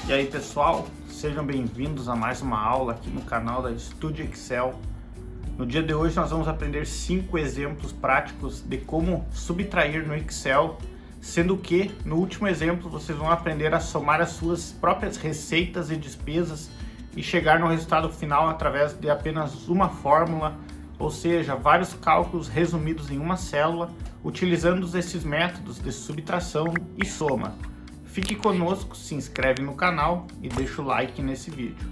E aí pessoal, sejam bem-vindos a mais uma aula aqui no canal da Studio Excel. No dia de hoje nós vamos aprender 5 exemplos práticos de como subtrair no Excel, sendo que no último exemplo vocês vão aprender a somar as suas próprias receitas e despesas e chegar no resultado final através de apenas uma fórmula, ou seja, vários cálculos resumidos em uma célula, utilizando esses métodos de subtração e soma. Fique conosco, se inscreve no canal e deixa o like nesse vídeo.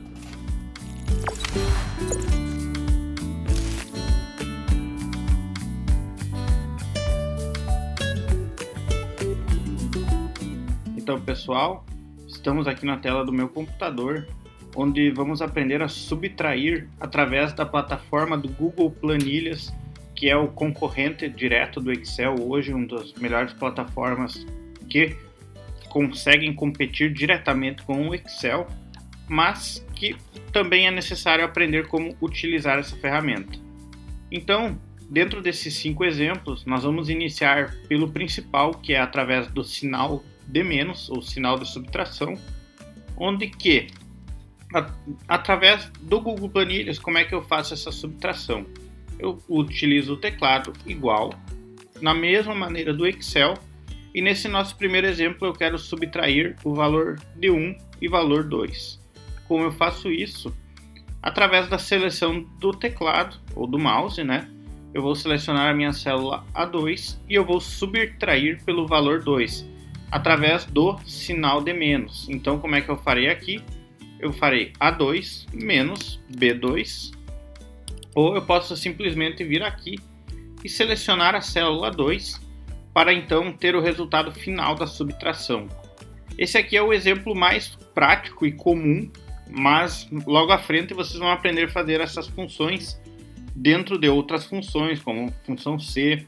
Então pessoal, estamos aqui na tela do meu computador, onde vamos aprender a subtrair através da plataforma do Google Planilhas, que é o concorrente direto do Excel hoje, uma das melhores plataformas que conseguem competir diretamente com o Excel, mas que também é necessário aprender como utilizar essa ferramenta. Então, dentro desses 5 exemplos, nós vamos iniciar pelo principal, que é através do sinal de menos, ou sinal de subtração, onde que, através do Google Planilhas, como é que eu faço essa subtração? Eu utilizo o teclado igual, na mesma maneira do Excel, e nesse nosso primeiro exemplo eu quero subtrair o valor de 1 e valor 2. Como eu faço isso? Através da seleção do teclado ou do mouse, né? Eu vou selecionar a minha célula A2 e eu vou subtrair pelo valor 2, através do sinal de menos. Então como é que eu farei aqui? Eu farei A2 menos B2, ou eu posso simplesmente vir aqui e selecionar a célula 2, para então ter o resultado final da subtração. Esse aqui é o exemplo mais prático e comum, mas logo à frente vocês vão aprender a fazer essas funções dentro de outras funções, como função C,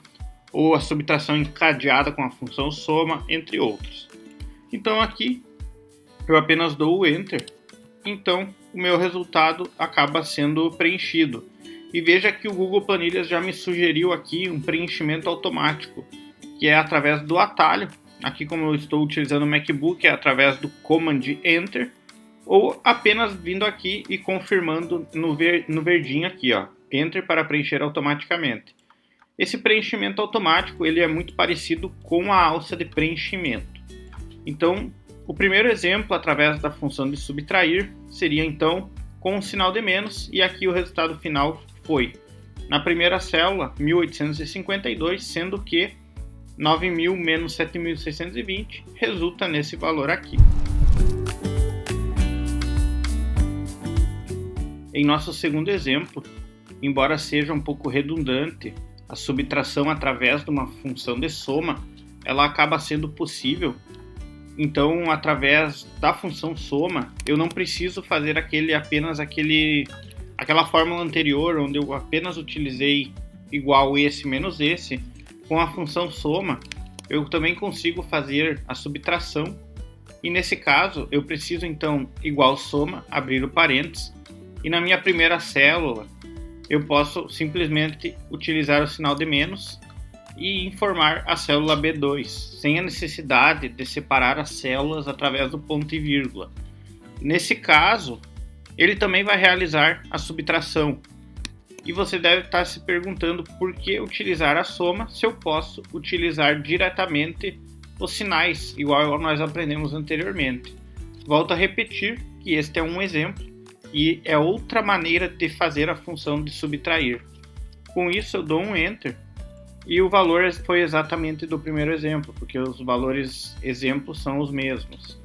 ou a subtração encadeada com a função soma, entre outros. Então aqui eu apenas dou o Enter, então o meu resultado acaba sendo preenchido. E veja que o Google Planilhas já me sugeriu aqui um preenchimento automático, que é através do atalho. Aqui, como eu estou utilizando o MacBook, é através do Command Enter, ou apenas vindo aqui e confirmando no verdinho aqui, ó, Enter para preencher automaticamente. Esse preenchimento automático ele é muito parecido com a alça de preenchimento. Então, o primeiro exemplo, através da função de subtrair, seria então com o sinal de menos, e aqui o resultado final foi, na primeira célula, 1852, sendo que 9.000 menos 7.620 resulta nesse valor aqui. Em nosso segundo exemplo, embora seja um pouco redundante, a subtração através de uma função de soma, ela acaba sendo possível. Então, através da função soma, eu não preciso fazer aquela fórmula anterior, onde eu apenas utilizei igual esse menos esse. Com a função soma, eu também consigo fazer a subtração, e nesse caso eu preciso então igual soma, abrir o parênteses, e na minha primeira célula eu posso simplesmente utilizar o sinal de menos e informar a célula B2, sem a necessidade de separar as células através do ponto e vírgula. Nesse caso, ele também vai realizar a subtração. E você deve estar se perguntando por que utilizar a soma se eu posso utilizar diretamente os sinais, igual nós aprendemos anteriormente. Volto a repetir que este é um exemplo e é outra maneira de fazer a função de subtrair. Com isso eu dou um Enter e o valor foi exatamente do primeiro exemplo, porque os valores exemplos são os mesmos.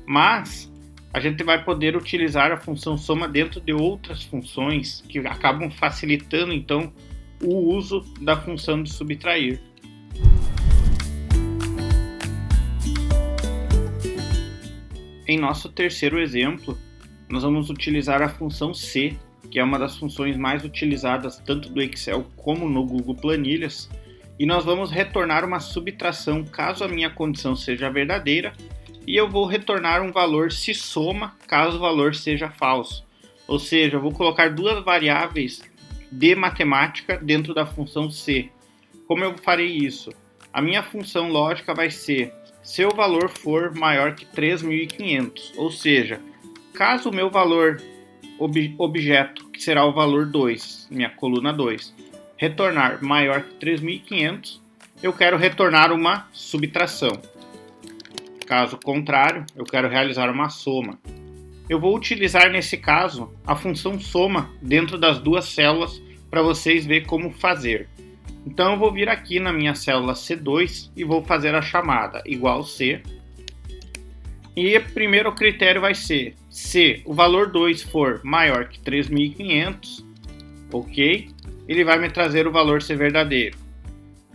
Mas a gente vai poder utilizar a função soma dentro de outras funções que acabam facilitando então o uso da função de subtrair. Em nosso terceiro exemplo, nós vamos utilizar a função C, que é uma das funções mais utilizadas tanto do Excel como no Google Planilhas, e nós vamos retornar uma subtração caso a minha condição seja verdadeira, e eu vou retornar um valor se soma caso o valor seja falso. Ou seja, eu vou colocar duas variáveis de matemática dentro da função C. Como eu farei isso? A minha função lógica vai ser se o valor for maior que 3.500, ou seja, caso o meu valor objeto, que será o valor 2, minha coluna 2, retornar maior que 3.500, eu quero retornar uma subtração. Caso contrário, eu quero realizar uma soma. Eu vou utilizar nesse caso a função soma dentro das duas células para vocês verem como fazer. Então eu vou vir aqui na minha célula C2 e vou fazer a chamada igual C. E o primeiro critério vai ser se o valor 2 for maior que 3.500, ok? Ele vai me trazer o valor ser verdadeiro.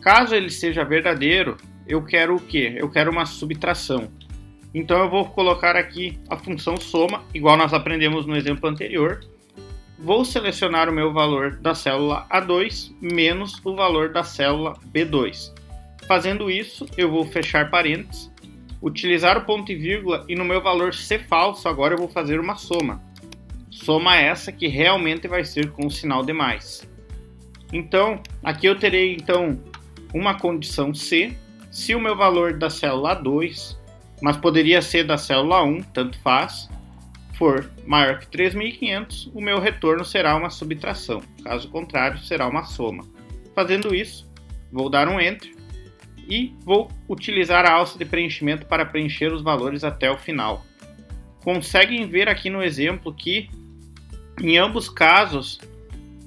Caso ele seja verdadeiro, eu quero o quê? Eu quero uma subtração. Então eu vou colocar aqui a função soma, igual nós aprendemos no exemplo anterior. Vou selecionar o meu valor da célula A2 menos o valor da célula B2. Fazendo isso, eu vou fechar parênteses, utilizar o ponto e vírgula e no meu valor ser falso, agora eu vou fazer uma soma. Soma essa que realmente vai ser com o sinal de mais. Então, aqui eu terei então uma condição C, se o meu valor da célula A2, mas poderia ser da célula 1, tanto faz, for maior que 3.500, o meu retorno será uma subtração. Caso contrário, será uma soma. Fazendo isso, vou dar um Enter e vou utilizar a alça de preenchimento para preencher os valores até o final. Conseguem ver aqui no exemplo que, em ambos casos,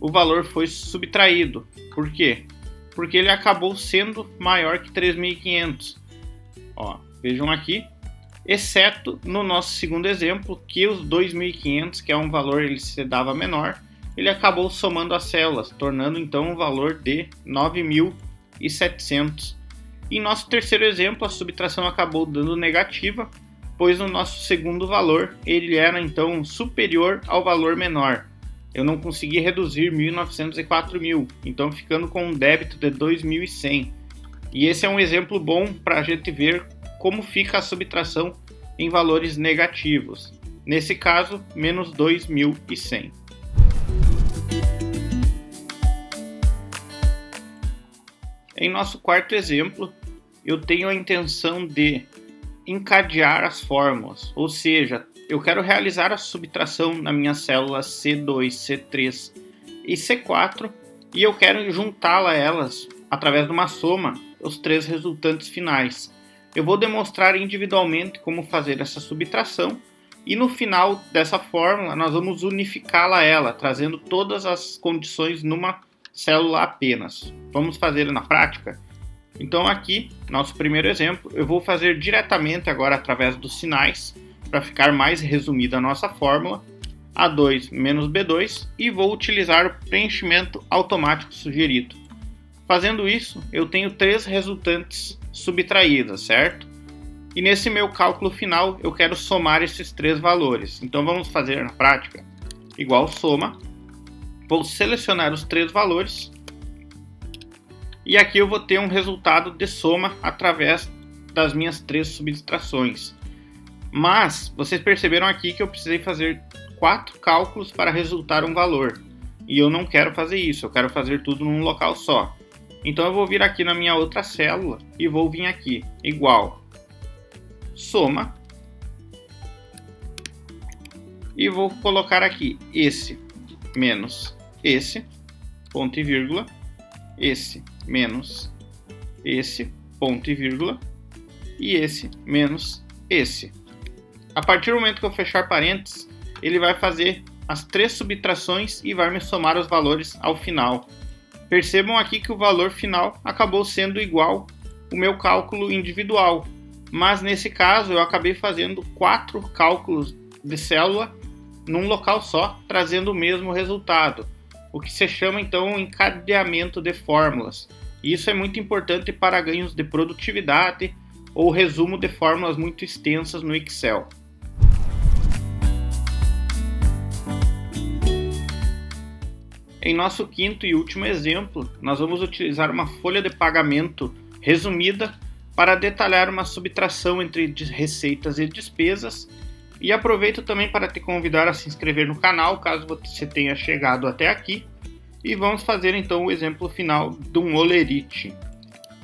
o valor foi subtraído. Por quê? Porque ele acabou sendo maior que 3.500. Vejam aqui, exceto no nosso segundo exemplo, que os 2.500, que é um valor ele se dava menor, ele acabou somando as células, tornando então um valor de 9.700. Em nosso terceiro exemplo, a subtração acabou dando negativa, pois no nosso segundo valor ele era então superior ao valor menor. Eu não consegui reduzir 1.900 e 4.000, então ficando com um débito de 2.100. E esse é um exemplo bom para a gente ver como fica a subtração em valores negativos. Nesse caso, menos 2.100. Em nosso quarto exemplo, eu tenho a intenção de encadear as fórmulas, ou seja, eu quero realizar a subtração na minha célula C2, C3 e C4 e eu quero juntá-la a elas através de uma soma, os três resultantes finais. Eu vou demonstrar individualmente como fazer essa subtração e no final dessa fórmula nós vamos unificá-la a ela, trazendo todas as condições numa célula apenas. Vamos fazer na prática? Então aqui, nosso primeiro exemplo, eu vou fazer diretamente agora através dos sinais, para ficar mais resumida a nossa fórmula, A2 menos B2, e vou utilizar o preenchimento automático sugerido. Fazendo isso, eu tenho três resultantes subtraídas, certo? E nesse meu cálculo final, eu quero somar esses três valores. Então vamos fazer na prática igual soma. Vou selecionar os três valores. E aqui eu vou ter um resultado de soma através das minhas três subtrações. Mas vocês perceberam aqui que eu precisei fazer 4 cálculos para resultar um valor. E eu não quero fazer isso, eu quero fazer tudo num local só. Então eu vou vir aqui na minha outra célula e vou vir aqui, igual, soma. E vou colocar aqui esse menos esse, ponto e vírgula, esse menos esse, ponto e vírgula, e esse menos esse. A partir do momento que eu fechar parênteses, ele vai fazer as três subtrações e vai me somar os valores ao final. Percebam aqui que o valor final acabou sendo igual ao meu cálculo individual, mas nesse caso eu acabei fazendo 4 cálculos de célula num local só, trazendo o mesmo resultado, o que se chama então um encadeamento de fórmulas. E isso é muito importante para ganhos de produtividade ou resumo de fórmulas muito extensas no Excel. Em nosso quinto e último exemplo, nós vamos utilizar uma folha de pagamento resumida para detalhar uma subtração entre receitas e despesas. E aproveito também para te convidar a se inscrever no canal, caso você tenha chegado até aqui. E vamos fazer então o exemplo final de um olerite.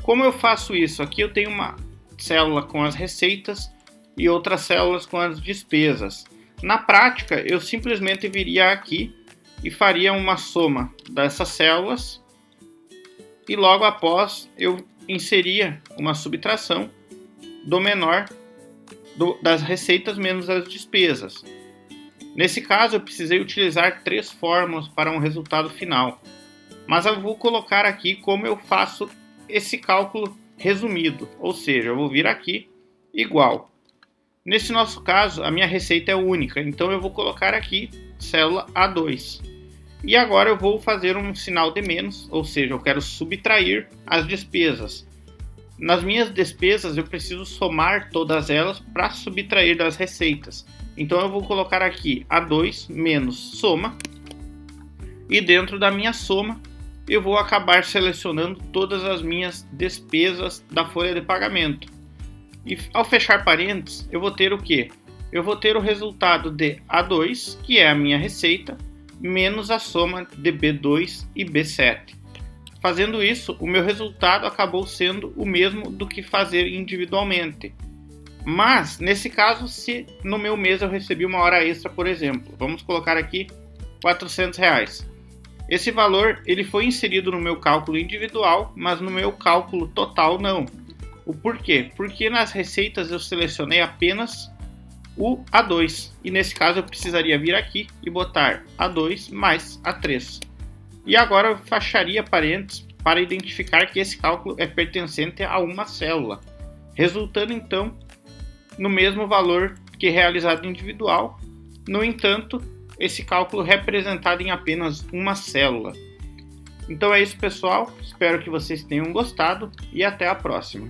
Como eu faço isso? Aqui eu tenho uma célula com as receitas e outras células com as despesas. Na prática, eu simplesmente viria aqui e faria uma soma dessas células e logo após eu inseria uma subtração do menor das receitas menos as despesas. Nesse caso, eu precisei utilizar 3 fórmulas para um resultado final, mas eu vou colocar aqui como eu faço esse cálculo resumido, ou seja, eu vou vir aqui igual. Nesse nosso caso, a minha receita é única, então eu vou colocar aqui célula A2. E agora eu vou fazer um sinal de menos, ou seja, eu quero subtrair as despesas. Nas minhas despesas eu preciso somar todas elas para subtrair das receitas. Então eu vou colocar aqui A2 menos soma. E dentro da minha soma eu vou acabar selecionando todas as minhas despesas da folha de pagamento. E ao fechar parênteses eu vou ter o quê? Eu vou ter o resultado de A2, que é a minha receita, menos a soma de B2 e B7. Fazendo isso, o meu resultado acabou sendo o mesmo do que fazer individualmente. Mas, nesse caso, se no meu mês eu recebi uma hora extra, por exemplo, vamos colocar aqui R$400. Esse valor ele foi inserido no meu cálculo individual, mas no meu cálculo total não. O porquê? Porque nas receitas eu selecionei apenas o A2, e nesse caso eu precisaria vir aqui e botar A2 mais A3. E agora eu fecharia parênteses para identificar que esse cálculo é pertencente a uma célula, resultando então no mesmo valor que realizado individual. No entanto, esse cálculo representado em apenas uma célula. Então é isso, pessoal. Espero que vocês tenham gostado e até a próxima.